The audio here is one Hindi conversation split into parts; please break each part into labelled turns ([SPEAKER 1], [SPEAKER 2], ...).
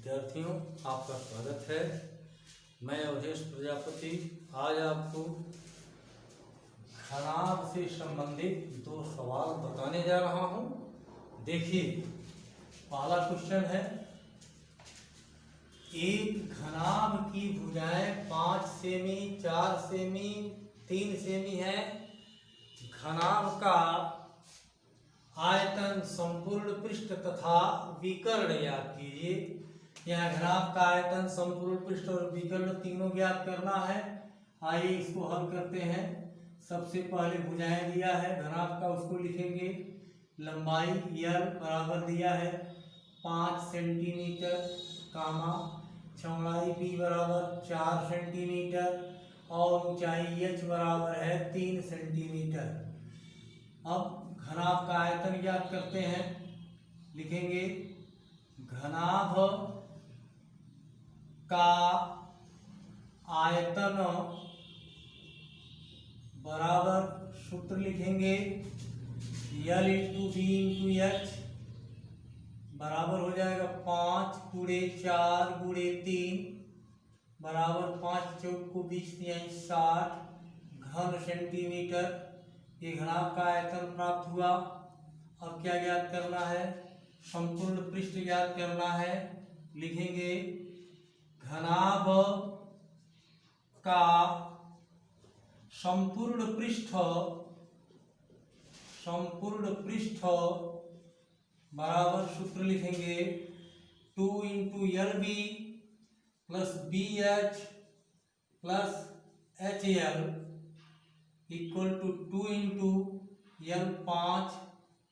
[SPEAKER 1] विद्यार्थियों, आपका स्वागत है। मैं अवधेश प्रजापति आज आपको घनाभ से संबंधित दो सवाल बताने जा रहा हूं। देखिए, पहला क्वेश्चन है, एक घनाभ की भुजाएं 5 सेमी, 4 सेमी, 3 सेमी है। घनाभ का आयतन, संपूर्ण पृष्ठ तथा विकर्ण ज्ञात कीजिए। यहाँ घनाभ का आयतन, संपूर्ण पृष्ठ और विकर्ण तीनों ज्ञात करना है। आइए इसको हल करते हैं। सबसे पहले भुजाएं दिया है घनाभ का, उसको लिखेंगे। लंबाई L बराबर दिया है 5 सेंटीमीटर, कामा चौड़ाई B बराबर 4 सेंटीमीटर और ऊंचाई H बराबर है 3 सेंटीमीटर। अब घनाभ का आयतन ज्ञात करते हैं। लिखेंगे घनाभ का आयतन बराबर, सूत्र लिखेंगे L into B into H बराबर हो जाएगा 5 गुणे 4 गुणे 3 बराबर 5 चौक को 20 60 घन सेंटीमीटर। ये घनाभ का आयतन प्राप्त हुआ। अब क्या ज्ञात करना है? संपूर्ण पृष्ठ ज्ञात करना है। लिखेंगे घनाभ का संपूर्ण पृष्ठ बराबर, सूत्र लिखेंगे 2 into LB plus BH plus HL equal to 2 into L 5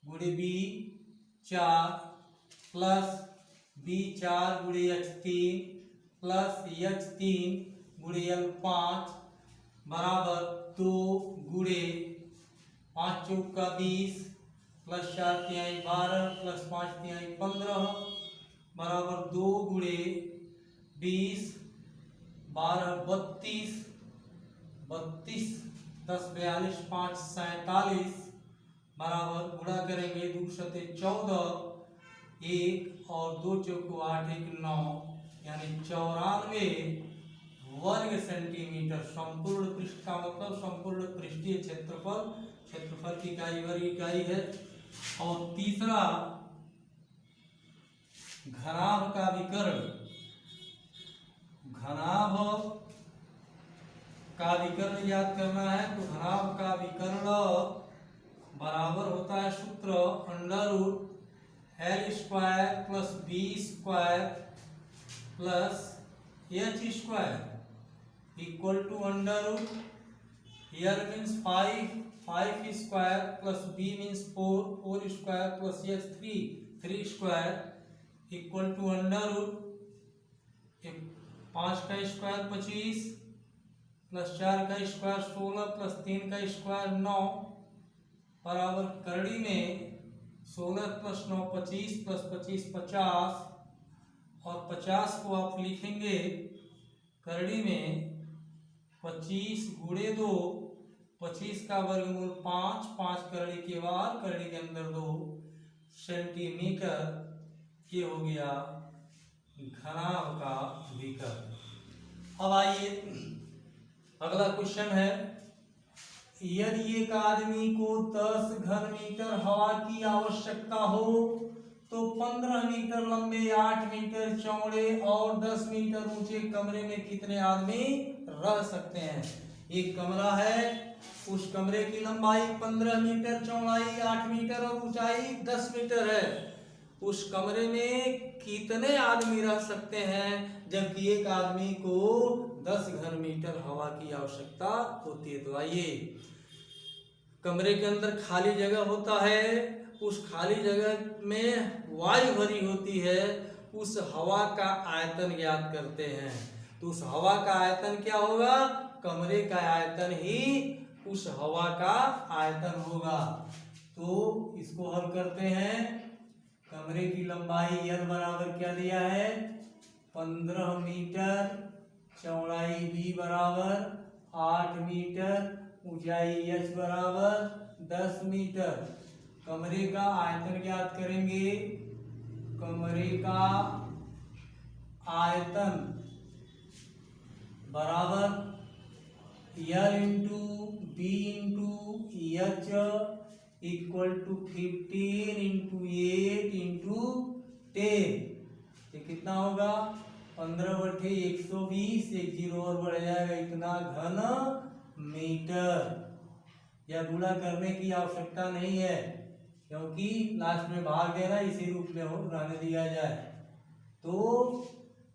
[SPEAKER 1] गुणे B 4 प्लस B 4 गुणे H 3 प्लस H 3 गुणे L 5 बराबर 2 गुणे 5 चौक का 20 प्लस 4 तिहाई 12 प्लस 5 तिहाई 15 बराबर 2 गुणे 20 12 32 10 42 5 47 बराबर, गुणा करेंगे 2 सते 14 1 और 2 चौक 8 1 9 यानी 94 वर्ग सेंटीमीटर। संपूर्ण पृष्ठ का मतलब संपूर्ण पृष्ठीय क्षेत्रफल की इकाई वर्ग इकाई है। और तीसरा, घनाभ का विकर्ण। घनाभ का विकर्ण याद करना है तो घनाभ का विकर्ण बराबर होता है, सूत्र under root L square plus B square plus H square equal to under root L means 5 square plus B means 4 square plus H 3 square equal to under root 5 का स्क्वायर 25 प्लस 4 का स्क्वायर 16 प्लस 3 का स्क्वायर 9 बराबर, करड़ी में 16 प्लस 9 25 प्लस 25 50 और 50 को आप लिखेंगे करड़ी में 25 गुणे 2 25 का वर्गमूल 5 5 करड़ी के बाहर करड़ी के अंदर 2 सेंटीमीटर। ये हो गया घनाभ का विकर्ण। अब आइए अगला क्वेश्चन है, यदि एक आदमी को 10 घन मीटर हवा की आवश्यकता हो तो 15 मीटर लंबे, 8 मीटर चौड़े और 10 मीटर ऊंचे कमरे में कितने आदमी रह सकते हैं? एक कमरा है, उस कमरे की लंबाई 15 मीटर, चौड़ाई 8 मीटर और ऊंचाई 10 मीटर है। उस कमरे में कितने आदमी रह सकते हैं जबकि एक आदमी को 10 घन मीटर हवा की आवश्यकता होती है? तो आइए, कमरे के अंदर खाली जगह होता है, उस खाली जगह में वायु भरी होती है, उस हवा का आयतन ज्ञात करते हैं। तो उस हवा का आयतन क्या होगा? कमरे का आयतन ही उस हवा का आयतन होगा। तो इसको हल करते हैं। कमरे की लंबाई L बराबर क्या दिया है? 15 मीटर, चौड़ाई B बराबर 8 मीटर, ऊंचाई H बराबर 10 मीटर। कमरे का आयतन ज्ञात करेंगे। कमरे का आयतन बराबर L into B into H equal to 15 into 8 into 10। ये कितना होगा 15/120। एक जीरो और बढ़ जाएगा, इतना घन मीटर। यह गुणा करने की आवश्यकता नहीं है क्योंकि लास्ट में भाग देना इसी रूप में हो रहने दिया जाए। तो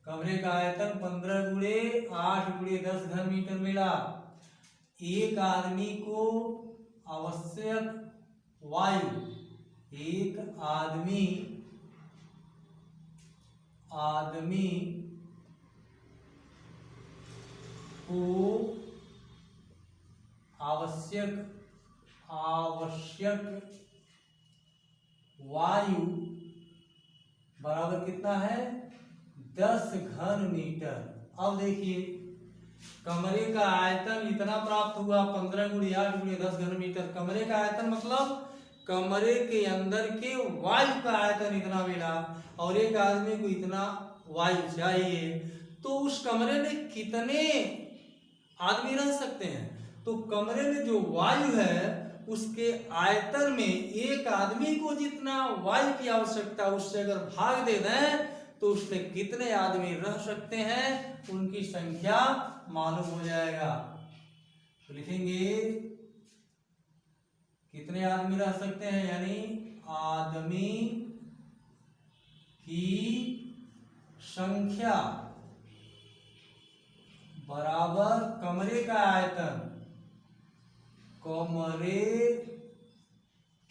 [SPEAKER 1] कमरे का आयतन 15 गुणे 8 गुणे 10 घन मीटर मिला। एक आदमी को आवश्यक वायु, एक आदमी को आवश्यक वायु बराबर कितना है 10 घन मीटर। अब देखिए कमरे का आयतन इतना प्राप्त हुआ 15 गुणे 8 गुणे 10 घन मीटर। कमरे का आयतन मतलब कमरे के अंदर के वायु का आयतन इतना मिला और एक आदमी को इतना वायु चाहिए, तो उस कमरे में कितने आदमी रह सकते हैं? तो कमरे में जो वायु है उसके आयतन में एक आदमी को जितना वायु की आवश्यकता उससे अगर भाग दे दें तो उसमें कितने आदमी रह सकते हैं उनकी संख्या मालूम हो जाएगा। तो लिखेंगे कितने आदमी रह सकते हैं, यानी आदमी की संख्या बराबर कमरे का आयतन, कमरे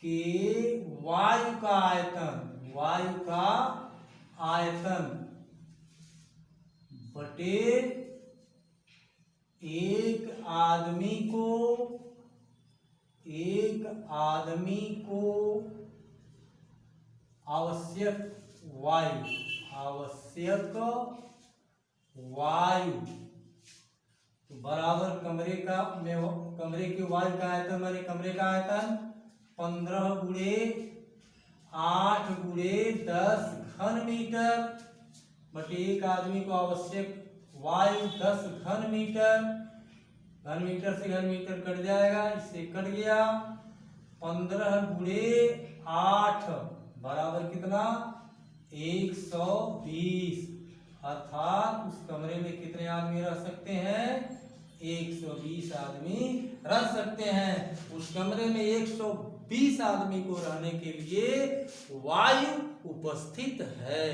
[SPEAKER 1] के वायु का आयतन बटे एक आदमी को आवश्यक वायु तो बराबर कमरे के वायु का आयतन माने कमरे का आयतन 15 गुणे 8 गुणे 10 घन मीटर बटे एक आदमी को आवश्यक वायु 10 घन मीटर। घन मीटर से घन मीटर कट जाएगा, इससे कट गया। 15 गुणे 8 बराबर कितना 120, अर्थात उस कमरे में कितने आदमी रह सकते हैं 120 आदमी रह सकते हैं। उस कमरे में 120 आदमी को रहने के लिए वायु उपस्थित है।